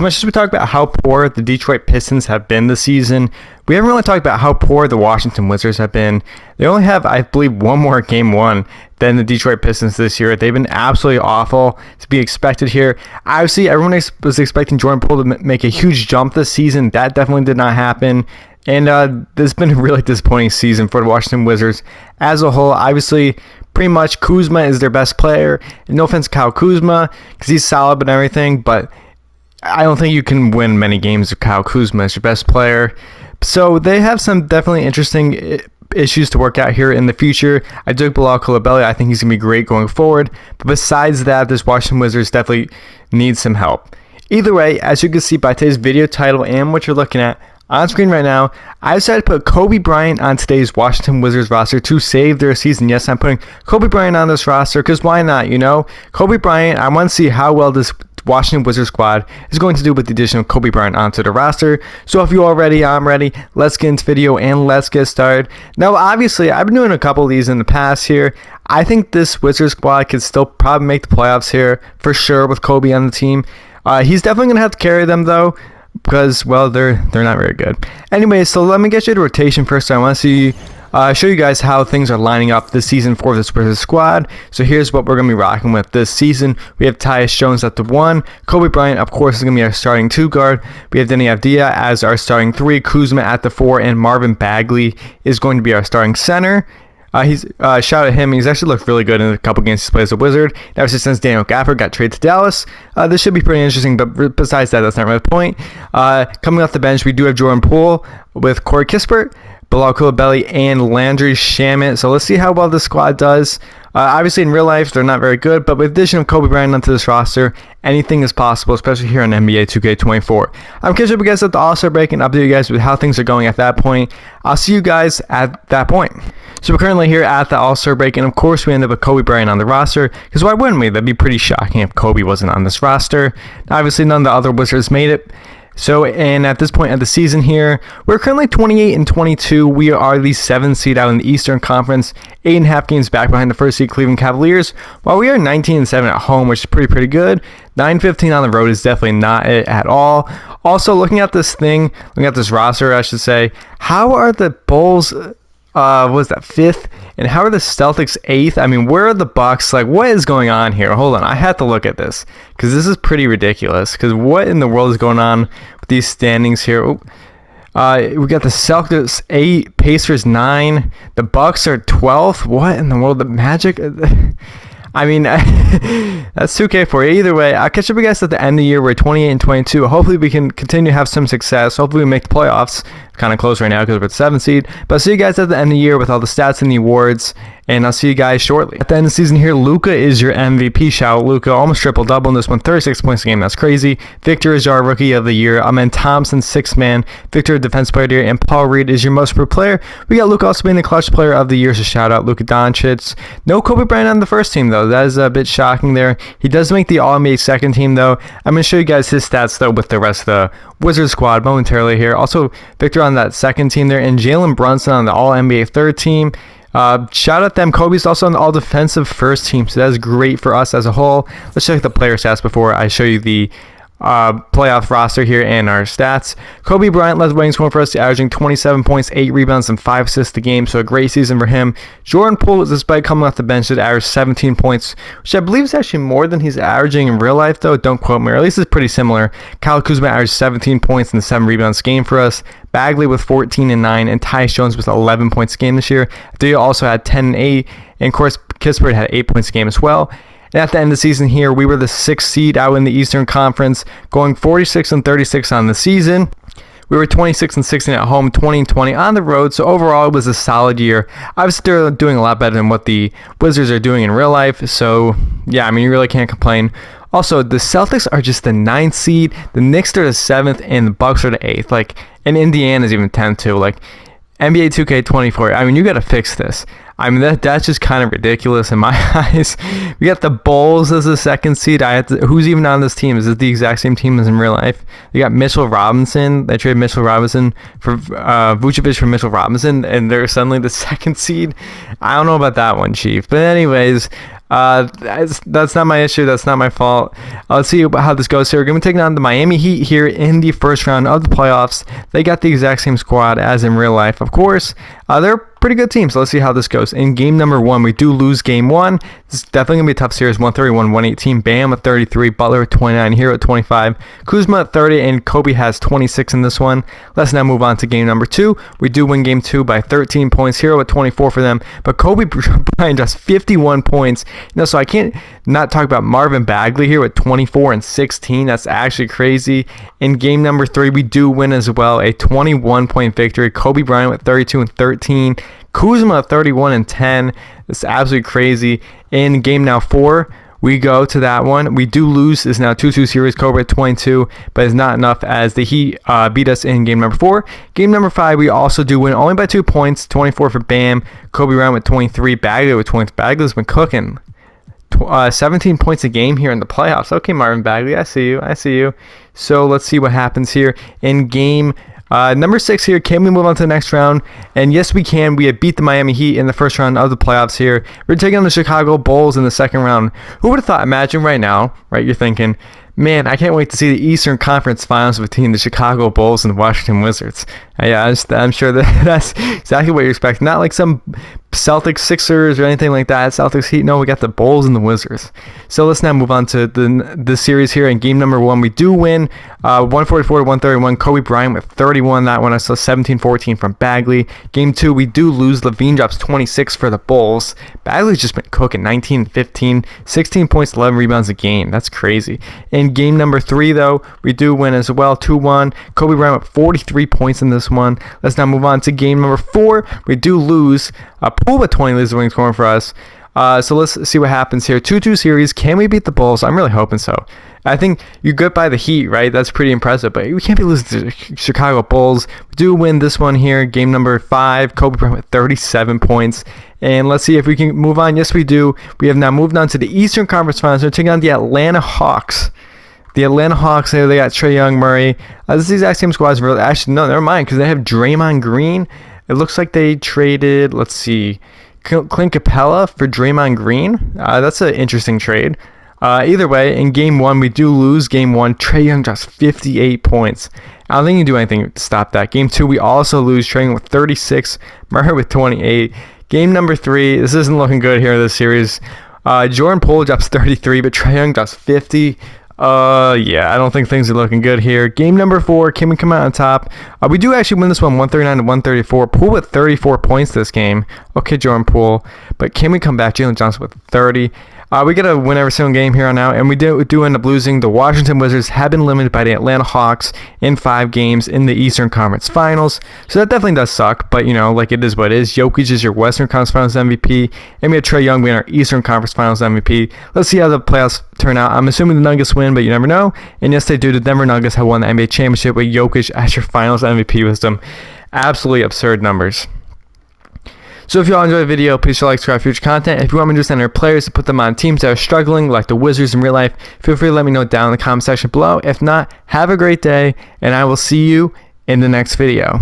much as we talk about how poor the Detroit Pistons have been this season, we haven't really talked about how poor the Washington Wizards have been. They only have, I believe, one more game won than the Detroit Pistons this year. They've been absolutely awful, to be expected here. Obviously, everyone was expecting Jordan Poole to make a huge jump this season. That definitely did not happen. And this has been a really disappointing season for the Washington Wizards as a whole. Obviously, pretty much Kuzma is their best player. And no offense to Kyle Kuzma, because he's solid and everything, but I don't think you can win many games with Kyle Kuzma as your best player. So they have some definitely interesting issues to work out here in the future. I do like Bilal Coulibaly. I think he's going to be great going forward. But besides that, this Washington Wizards definitely needs some help. Either way, as you can see by today's video title and what you're looking at on screen right now, I decided to put Kobe Bryant on today's Washington Wizards roster to save their season. Yes, I'm putting Kobe Bryant on this roster because why not, you know? Kobe Bryant, I want to see how well this Washington Wizards squad is going to do with the addition of Kobe Bryant onto the roster. So if you're all ready, I'm ready. Let's get into the video and let's get started. Now, obviously, I've been doing a couple of these in the past here. I think this Wizards squad could still probably make the playoffs here for sure with Kobe on the team. He's definitely going to have to carry them though, because, well, they're not very good. Anyway, so let me get you to rotation first. I want to show you guys how things are lining up this season for this Wizards squad. So here's what we're going to be rocking with this season. We have Tyus Jones at the 1. Kobe Bryant, of course, is going to be our starting 2 guard. We have Denny Avdia as our starting 3. Kuzma at the 4. And Marvin Bagley is going to be our starting center. Shout at him. He's actually looked really good in a couple games he's played as a Wizard. That was just since Daniel Gafford got traded to Dallas. This should be pretty interesting, but besides that, that's not really the point. Coming off the bench, we do have Jordan Poole with Corey Kispert, Bilal Coulibaly, and Landry Shamet. So let's see how well this squad does. Obviously, in real life, they're not very good, but with the addition of Kobe Bryant onto this roster, anything is possible, especially here on NBA 2K24. I'm catching up you guys at the All-Star break and update you guys with how things are going at that point. I'll see you guys at that point. So we're currently here at the All-Star break, and of course we end up with Kobe Bryant on the roster, because why wouldn't we? That'd be pretty shocking if Kobe wasn't on this roster. Obviously, none of the other Wizards made it. So, and at this point of the season here, we're currently 28-22. We are the 7th seed out in the Eastern Conference, 8.5 games back behind the first seed Cleveland Cavaliers, while we are 19-7 at home, which is pretty good. 9-15 on the road is definitely not it at all. Also, looking at this roster, I should say, how are the Bulls, was that 5th? And how are the Celtics 8th? I mean, where are the Bucks? Like, what is going on here? Hold on, I have to look at this because this is pretty ridiculous. Because what in the world is going on with these standings here? We got the Celtics 8, Pacers 9, the Bucks are 12th. What in the world? The Magic? I mean, that's 2K for you. Either way, I'll catch up with you guys at the end of the year. We're 28-22. Hopefully, we can continue to have some success. Hopefully, we make the playoffs. Kind of close right now because we're at the 7th seed. But I'll see you guys at the end of the year with all the stats and the awards. And I'll see you guys shortly. At the end of the season here, Luka is your MVP. Shout out Luka. Almost triple-double in this one. 36 points a game. That's crazy. Victor is our Rookie of the Year. Amen Thompson, 6th man. Victor, Defense Player of the Year. And Paul Reed is your Most Improved Player. We got Luka also being the Clutch Player of the Year. So shout out Luka Doncic. No Kobe Bryant on the first team, though. That is a bit shocking there. He does make the All-NBA second team, though. I'm going to show you guys his stats, though, with the rest of the Wizards squad momentarily here. Also, Victor on that second team there. And Jalen Brunson on the All-NBA third team. Shout out them. Kobe's also on the all-defensive first team, so that's great for us as a whole. Let's check the player stats before I show you the playoff roster here and our stats. Kobe Bryant led the winning scoring for us, averaging 27 points, 8 rebounds, and 5 assists a game, so a great season for him. Jordan Poole, despite coming off the bench, did average 17 points, which I believe is actually more than he's averaging in real life, though. Don't quote me, or at least it's pretty ssimilar. Kyle Kuzma averaged 17 points and 7 rebounds a game for us. Bagley with 14 and 9, and Tyus Jones with 11 points a game this year. They also had 10 and 8, and of course, Kispert had 8 points a game as well. And at the end of the season here, we were the 6th seed out in the Eastern Conference, going 46-36 on the season. We were 26-16 at home, 20-20 on the road. So overall, it was a solid year. Obviously, they're doing a lot better than what the Wizards are doing in real life. So yeah, I mean, you really can't complain. Also, the Celtics are just the 9th seed. The Knicks are the 7th, and the Bucks are the 8th. Like, and Indiana's even 10th too. Like, NBA 2K24. I mean, you got to fix this. I mean, that's just kind of ridiculous in my eyes. We got the Bulls as the 2nd seed. Who's even on this team? Is it the exact same team as in real life? You got Mitchell Robinson. They traded Mitchell Robinson for Vucevic for Mitchell Robinson, and they're suddenly the 2nd seed. I don't know about that one, Chief. But anyways, That's not my issue. That's not my fault. Let's see how this goes here. We're going to be taking on the Miami Heat here in the first round of the playoffs. They got the exact same squad as in real life, of course. They're a pretty good team, so let's see how this goes. In game number 1, we do lose game 1. This is definitely going to be a tough series. 131-118. Bam with 33. Butler with 29. Hero with 25. Kuzma at 30. And Kobe has 26 in this one. Let's now move on to game number 2. We do win game 2 by 13 points. Hero with 24 for them. But Kobe Bryant just 51 points. So I can't not talk about Marvin Bagley here with 24 and 16. That's actually crazy. In game number 3, we do win as well. A 21-point victory. Kobe Bryant with 32 and 13. Kuzma 31 and 10. It's absolutely crazy. In game now 4, we go to that one. We do lose. It's now 2-2 series. Kobe at 22, but it's not enough as the Heat beat us in game number 4. Game number 5, we also do win only by 2 points. 24 for Bam. Kobe Bryant with 23. Bagley with 20. Bagley's been cooking. 17 points a game here in the playoffs. Okay, Marvin Bagley, I see you. So let's see what happens here in game number 6 here. Can we move on to the next round? And yes, we can. We have beat the Miami Heat in the first round of the playoffs here. We're taking on the Chicago Bulls in the second round. Who would have thought? Imagine right now, right? You're thinking, man, I can't wait to see the Eastern Conference Finals between the Chicago Bulls and the Washington Wizards. Yeah, I'm sure that's exactly what you're expecting. Not like some Celtics Sixers or anything like that. Celtics Heat. No, we got the Bulls and the Wizards. So let's now move on to the series here. In game number 1, we do win 144-131. Kobe Bryant with 31. That one I saw 17-14 from Bagley. Game 2, we do lose. Levine drops 26 for the Bulls. Bagley's just been cooking 19-15, 16 points, 11 rebounds a game. That's crazy. In game number 3, though, we do win as well, 2-1. Kobe Bryant with 43 points in this one. Let's now move on to game number 4. We do lose. Poole with 20 leads the wing scoring for us. So let's see what happens here. 2-2 series. Can we beat the Bulls? I'm really hoping so. I think you get by the Heat, right? That's pretty impressive, but we can't be losing to the Chicago Bulls. We do win this one here. Game number 5. Kobe Bryant with 37 points. And let's see if we can move on. Yes, we do. We have now moved on to the Eastern Conference Finals. We're taking on the Atlanta Hawks. The Atlanta Hawks here, they got Trae Young, Murray. This is the exact same squad as actually, no, never mind, because they have Draymond Green. It looks like they traded, let's see, Clint Capella for Draymond Green. That's an interesting trade. Either way, in game 1, we do lose game 1. Trae Young just 58 points. I don't think you can do anything to stop that. Game 2, we also lose. Trae Young with 36. Murray with 28. Game number 3, this isn't looking good here in this series. Jordan Poole drops 33, but Trae Young drops 50. Yeah, I don't think things are looking good here. Game number 4, can we come out on top? We do actually win this one, 139-134. Poole with 34 points this game. Okay, Jordan Poole. But can we come back? Jalen Johnson with 30. We got to win every single game here on out, and we do end up losing. The Washington Wizards have been limited by the Atlanta Hawks in 5 games in the Eastern Conference Finals, so that definitely does suck, but, like, it is what it is. Jokic is your Western Conference Finals MVP, and we have Trae Young being our Eastern Conference Finals MVP. Let's see how the playoffs turn out. I'm assuming the Nuggets win, but you never know, and yes, they do. The Denver Nuggets have won the NBA championship with Jokic as your Finals MVP with some absolutely absurd numbers. So if you all enjoyed the video, please like, subscribe for future content. If you want me to send our players to put them on teams that are struggling, like the Wizards in real life, feel free to let me know down in the comment section below. If not, have a great day, and I will see you in the next video.